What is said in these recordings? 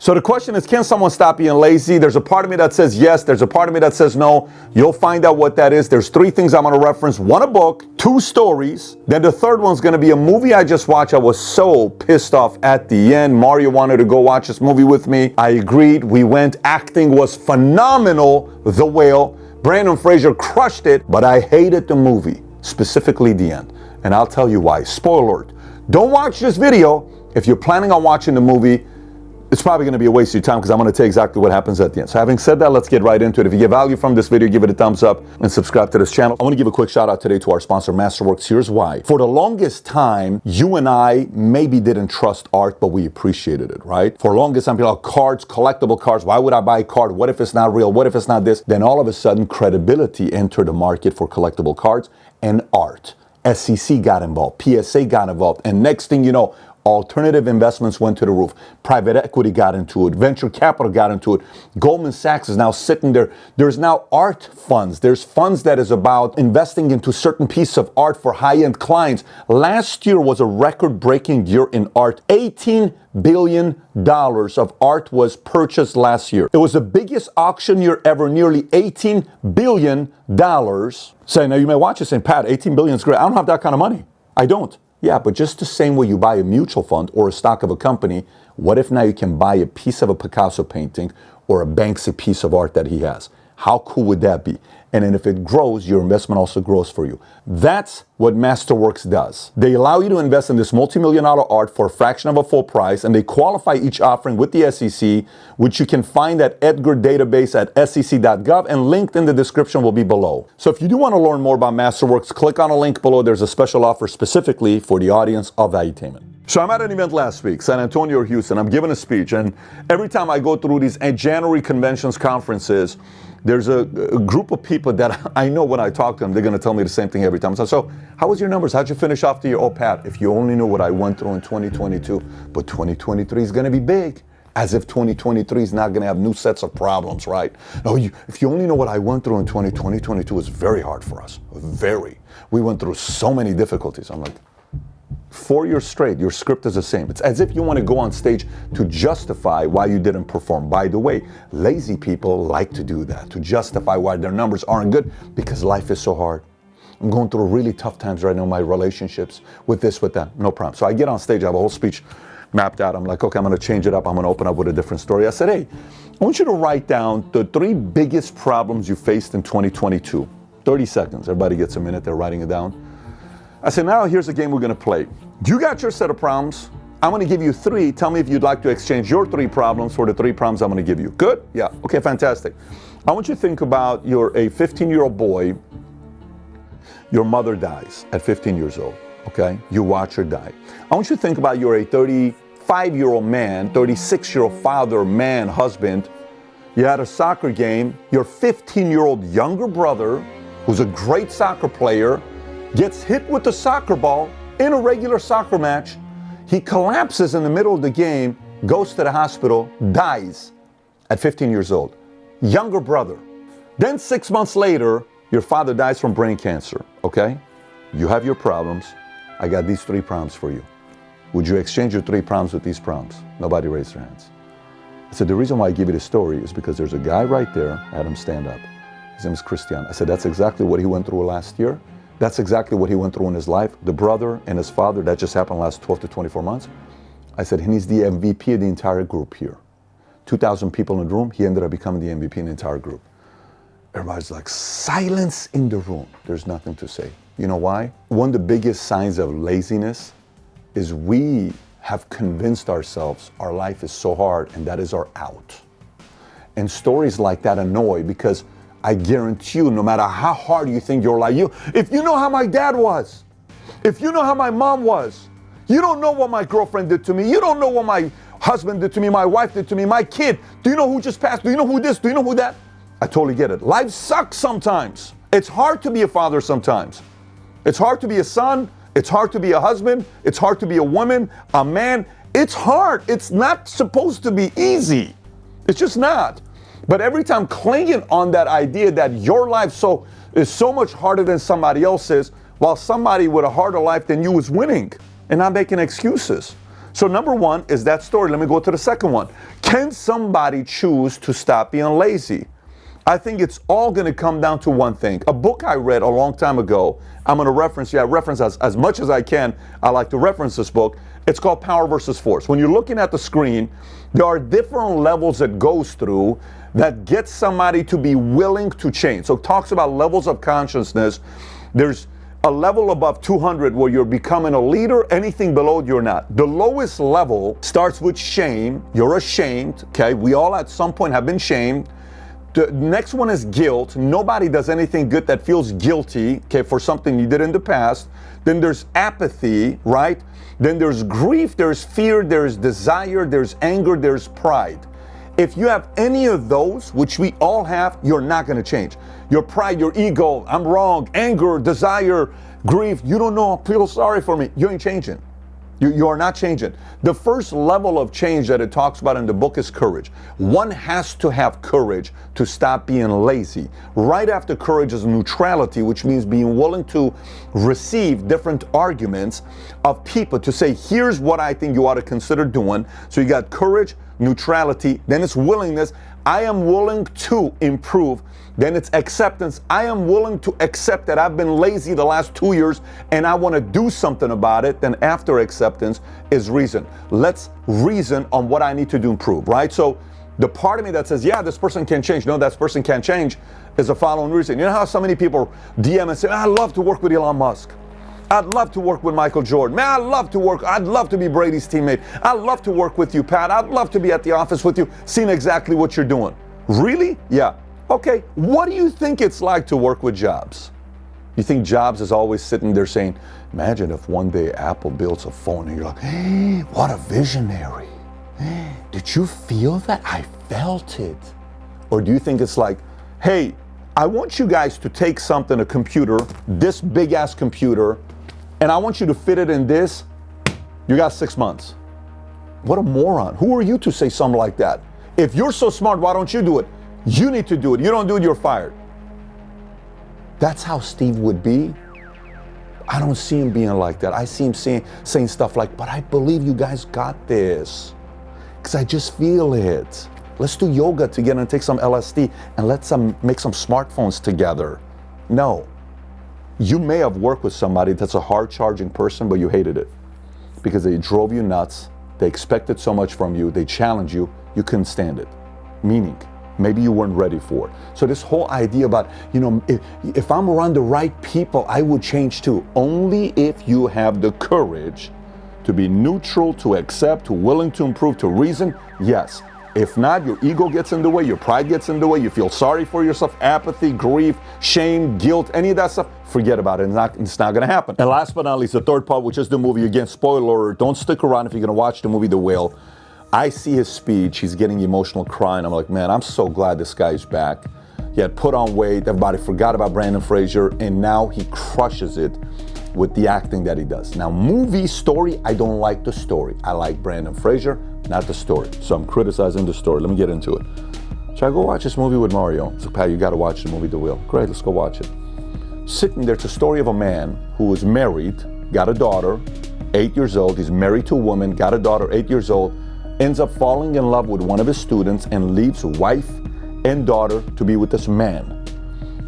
So the question is, can someone stop being lazy? There's a part of me that says yes. There's a part of me that says no. You'll find out what that is. There's three things I'm going to reference. One, a book, two stories. Then the third one's going to be a movie I just watched. I was so pissed off at the end. Mario wanted to go watch this movie with me. I agreed. We went. Acting was phenomenal. The Whale. Brandon Fraser crushed it, but I hated the movie, specifically the end. And I'll tell you why. Spoiler alert. Don't watch this video. If you're planning on watching the movie, it's probably going to be a waste of your time because I'm going to tell you exactly what happens at the end. So having said that, let's get right into it. If you get value from this video, give it a thumbs up and subscribe to this channel. I want to give a quick shout out today to our sponsor, Masterworks. Here's why. For the longest time, you and I maybe didn't trust art, but we appreciated it, right? For the longest time, people are cards, collectible cards. Why would I buy a card? What if it's not real? What if it's not this? Then all of a sudden, credibility entered the market for collectible cards and art. SEC got involved, PSA got involved, and next thing you know, alternative investments went to the roof. Private equity got into it. Venture capital got into it. Goldman Sachs is now sitting there. There's now art funds. There's funds that is about investing into certain pieces of art for high-end clients. Last year was a record-breaking year in art. $18 billion of art was purchased last year. It was the biggest auction year ever, nearly $18 billion. Say, now you may watch this saying, Pat, $18 billion is great. I don't have that kind of money. I don't. Yeah, but just the same way you buy a mutual fund or a stock of a company, what if now you can buy a piece of a Picasso painting or a Banksy piece of art that he has? How cool would that be? And then if it grows, your investment also grows for you. That's what Masterworks does. They allow you to invest in this multi-million-dollar art for a fraction of a full price, and they qualify each offering with the SEC, which you can find at Edgar database at sec.gov, and linked in the description will be below. So if you do want to learn more about Masterworks, click on a link below. There's a special offer specifically for the audience of Valuetainment. So I'm at an event last week, San Antonio or Houston. I'm giving a speech, and every time I go through these January conventions, conferences, there's a group of people that I know when I talk to them, they're going to tell me the same thing every time. So how was your numbers? How'd you finish off the year? Oh, Pat, if you only knew what I went through in 2022, but 2023 is going to be big. As if 2023 is not going to have new sets of problems, right? No, if you only know what I went through in 2022 was very hard for us. Very. We went through so many difficulties. I'm like, 4 years straight, your script is the same. It's as if you want to go on stage to justify why you didn't perform. By the way, lazy people like to do that, to justify why their numbers aren't good because life is so hard. I'm going through really tough times right now in my relationships, with this, with that. No problem. So I get on stage, I have a whole speech mapped out. I'm like, okay, I'm going to change it up. I'm going to open up with a different story. I said, hey, I want you to write down the 3 biggest problems you faced in 2022. 30 seconds. Everybody gets a minute. They're writing it down. I said, now here's a game we're going to play. You got your set of problems. I'm going to give you 3. Tell me if you'd like to exchange your 3 problems for the 3 problems I'm going to give you. Good? Yeah. Okay, fantastic. I want you to think about you're a 15-year-old boy. Your mother dies at 15 years old. Okay? You watch her die. I want you to think about you're a 35-year-old man, 36-year-old father, man, husband. You had a soccer game. Your 15-year-old younger brother, who's a great soccer player, gets hit with the soccer ball in a regular soccer match. He collapses in the middle of the game, goes to the hospital, dies at 15 years old. Younger brother. Then 6 months later, your father dies from brain cancer, okay? You have your problems. I got these 3 problems for you. Would you exchange your 3 problems with these problems? Nobody raised their hands. I said, the reason why I give you this story is because there's a guy right there. I had him stand up. His name is Christian. I said, that's exactly what he went through last year. That's exactly what he went through in his life. The brother and his father, that just happened last 12 to 24 months. I said, and he's the MVP of the entire group here. 2,000 people in the room, he ended up becoming the MVP in the entire group. Everybody's like, silence in the room. There's nothing to say. You know why? One of the biggest signs of laziness is we have convinced ourselves our life is so hard and that is our out. And stories like that annoy because I guarantee you, no matter how hard you think your life, if you know how my dad was, if you know how my mom was, you don't know what my girlfriend did to me, you don't know what my husband did to me, my wife did to me, my kid, do you know who just passed, do you know who this, do you know who that? I totally get it. Life sucks sometimes. It's hard to be a father sometimes. It's hard to be a son, it's hard to be a husband, it's hard to be a woman, a man. It's hard. It's not supposed to be easy. It's just not. But every time clinging on that idea that your life is so much harder than somebody else's, while somebody with a harder life than you is winning and not making excuses. So number one is that story. Let me go to the second one. Can somebody choose to stop being lazy? I think it's all going to come down to one thing. A book I read a long time ago, I'm going to reference as much as I can. I like to reference this book. It's called Power versus Force. When you're looking at the screen, there are different levels it goes through that gets somebody to be willing to change. So it talks about levels of consciousness. There's a level above 200 where you're becoming a leader. Anything below, you're not. The lowest level starts with shame. You're ashamed, okay? We all at some point have been shamed. The next one is guilt. Nobody does anything good that feels guilty, okay, for something you did in the past. Then there's apathy, right? Then there's grief, there's fear, there's desire, there's anger, there's pride. If you have any of those, which we all have, you're not going to change. Your pride, your ego, I'm wrong, anger, desire, grief, you don't know, feel sorry for me, you ain't changing. You are not changing. The first level of change that it talks about in the book is courage. One has to have courage to stop being lazy. Right after courage is neutrality, which means being willing to receive different arguments of people to say, here's what I think you ought to consider doing. So you got courage, neutrality, then it's willingness. I am willing to improve. Then it's acceptance. I am willing to accept that I've been lazy the last 2 years and I want to do something about it. Then after acceptance is reason. Let's reason on what I need to do to improve, right? So the part of me that says, yeah, this person can change. No, that person can't change is the following reason. You know how so many people DM and say, I'd love to work with Elon Musk. I'd love to work with Michael Jordan. Man, I'd love to be Brady's teammate. I'd love to work with you, Pat. I'd love to be at the office with you, seeing exactly what you're doing. Really? Yeah. Okay, what do you think it's like to work with Jobs? You think Jobs is always sitting there saying, imagine if one day Apple builds a phone and you're like, hey, what a visionary. Did you feel that? I felt it. Or do you think it's like, hey, I want you guys to take something, a computer, this big ass computer, and I want you to fit it in this. You got 6 months. What a moron. Who are you to say something like that? If you're so smart, why don't you do it? You need to do it. You don't do it, you're fired. That's how Steve would be. I don't see him being like that. I see him saying stuff like, but I believe you guys got this. Because I just feel it. Let's do yoga together and take some LSD and let's make some smartphones together. No. You may have worked with somebody that's a hard-charging person, but you hated it. Because they drove you nuts. They expected so much from you. They challenged you. You couldn't stand it. Meaning, maybe you weren't ready for it. So this whole idea about, if I'm around the right people, I would change too. Only if you have the courage to be neutral, to accept, to willing to improve, to reason, yes. If not, your ego gets in the way, your pride gets in the way, you feel sorry for yourself, apathy, grief, shame, guilt, any of that stuff, forget about it. It's not going to happen. And last but not least, the third part, which is the movie. Again, spoiler alert, don't stick around if you're going to watch the movie The Whale. I see his speech, he's getting emotional, crying. I'm like, man, I'm so glad this guy's back. He had put on weight, everybody forgot about Brandon Fraser, and now he crushes it with the acting that he does. Now, movie story, I don't like the story. I like Brandon Fraser, not the story. So I'm criticizing the story. Let me get into it. Should I go watch this movie with Mario? It's like, Pat, you gotta watch the movie The Whale. Great, let's go watch it. Sitting there, it's a story of a man who was married, got a daughter, 8 years old. He's married to a woman, got a daughter, 8 years old, ends up falling in love with one of his students and leaves wife and daughter to be with this man.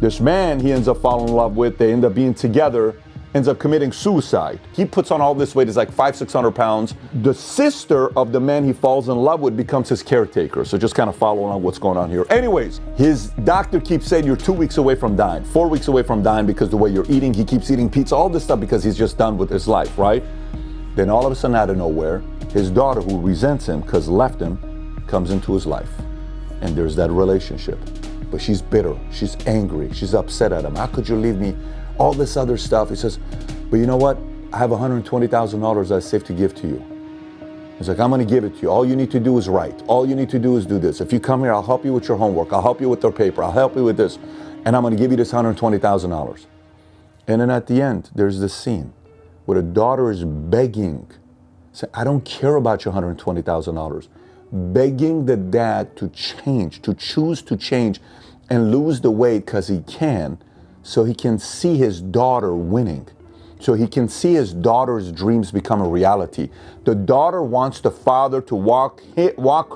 This man he ends up falling in love with, they end up being together, ends up committing suicide. He puts on all this weight, he's like 500-600 pounds. The sister of the man he falls in love with becomes his caretaker. So just kind of following on what's going on here. Anyways, his doctor keeps saying you're 2 weeks away from dying, 4 weeks away from dying because the way you're eating, he keeps eating pizza, all this stuff because he's just done with his life, right? Then all of a sudden out of nowhere, his daughter, who resents him because left him, comes into his life. And there's that relationship. But she's bitter, she's angry, she's upset at him. How could you leave me? All this other stuff. He says, but you know what? I have $120,000 that's safe to give to you. He's like, I'm gonna give it to you. All you need to do is write. All you need to do is do this. If you come here, I'll help you with your homework. I'll help you with your paper. I'll help you with this. And I'm gonna give you this $120,000. And then at the end, there's this scene where the daughter is begging, saying, I don't care about your $120,000. Begging the dad to change, to choose to change and lose the weight because he can, so he can see his daughter winning. so he can see his daughter's dreams become a reality. The daughter wants the father to walk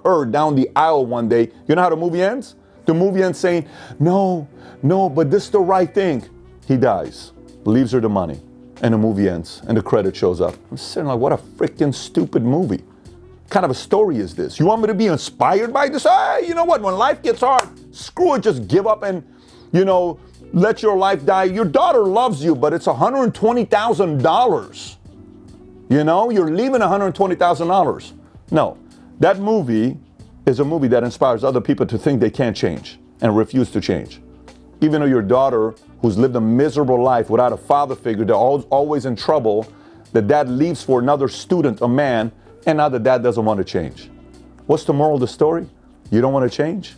her down the aisle one day. You know how the movie ends? The movie ends saying, no, but this is the right thing. He dies, leaves her the money, and the movie ends, and the credit shows up. I'm sitting like, what a freaking stupid movie. What kind of a story is this? You want me to be inspired by this? Hey, you know what? When life gets hard, screw it, just give up and, let your life die. Your daughter loves you, but it's $120,000. You're leaving $120,000. No, that movie is a movie that inspires other people to think they can't change and refuse to change. Even though your daughter, who's lived a miserable life without a father figure, they're always in trouble, the dad leaves for another student, a man, and now the dad doesn't want to change. What's the moral of the story? You don't want to change?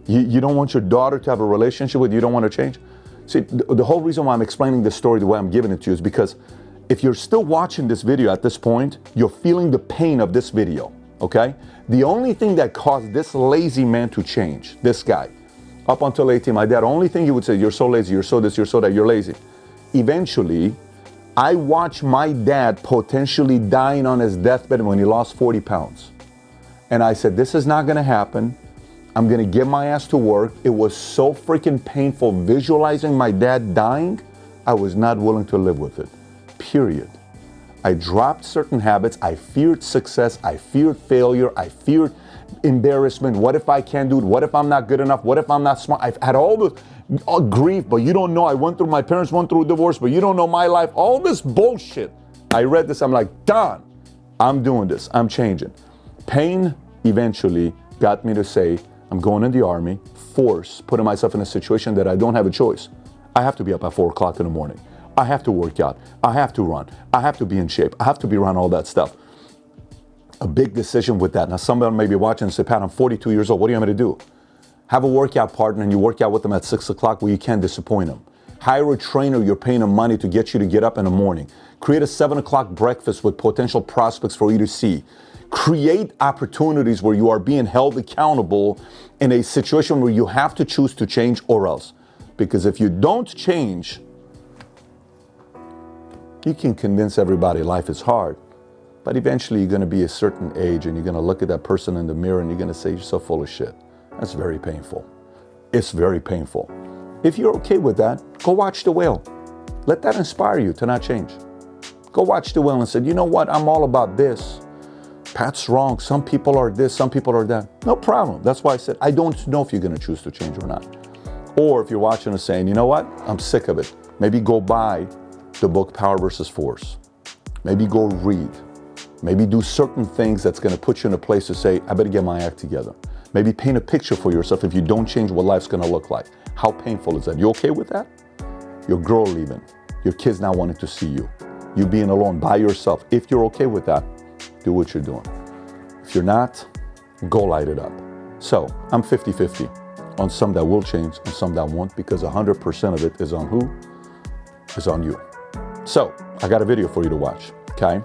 You don't want your daughter to have a relationship with you, don't want to change? See, the whole reason why I'm explaining this story the way I'm giving it to you is because if you're still watching this video at this point, you're feeling the pain of this video, okay? The only thing that caused this lazy man to change, this guy, up until 18, my dad, only thing he would say, you're so lazy, you're so this, you're so that, you're lazy. Eventually, I watched my dad potentially dying on his deathbed when he lost 40 pounds. And I said, this is not gonna happen. I'm gonna get my ass to work. It was so freaking painful visualizing my dad dying, I was not willing to live with it, period. I dropped certain habits. I feared success. I feared failure. I feared embarrassment. What if I can't do it? What if I'm not good enough? What if I'm not smart? I've had all the grief, but you don't know. My parents went through a divorce, but you don't know my life. All this bullshit. I read this, I'm like, done. I'm doing this, I'm changing. Pain eventually got me to say, I'm going in the army, putting myself in a situation that I don't have a choice. I have to be up at 4 o'clock in the morning. I have to work out. I have to run. I have to be in shape. I have to be around all that stuff. A big decision with that. Now, somebody may be watching and say, Pat, I'm 42 years old. What do you want me to do? Have a workout partner and you work out with them at 6 o'clock where you can't disappoint them. Hire a trainer, you're paying them money to get you to get up in the morning. Create a 7 o'clock breakfast with potential prospects for you to see. Create opportunities where you are being held accountable in a situation where you have to choose to change or else. Because if you don't change, you can convince everybody life is hard, but eventually you're going to be a certain age and you're going to look at that person in the mirror and you're going to say, you're so full of shit. That's very painful. It's very painful. If you're okay with that, go watch The Whale. Let that inspire you to not change. Go watch The Whale and say, you know what? I'm all about this. Pat's wrong. Some people are this, some people are that. No problem. That's why I said, I don't know if you're going to choose to change or not. Or if you're watching and saying, you know what? I'm sick of it. Maybe go buy the book Power versus Force. Maybe go read. Maybe do certain things that's going to put you in a place to say, I better get my act together. Maybe paint a picture for yourself if you don't change what life's going to look like. How painful is that? You okay with that? Your girl leaving. Your kids not wanting to see you. You being alone by yourself. If you're okay with that, do what you're doing. If you're not, go light it up. So I'm 50-50 on some that will change and some that won't, because 100% of it is on who? Is on you. So I got a video for you to watch, okay?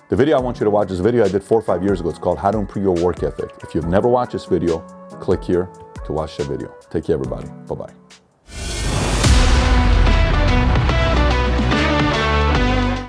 The video I want you to watch is a video I did 4 or 5 years ago. It's called How to Improve Your Work Ethic. If you've never watched this video, click here to watch the video. Take care, everybody. Bye-bye.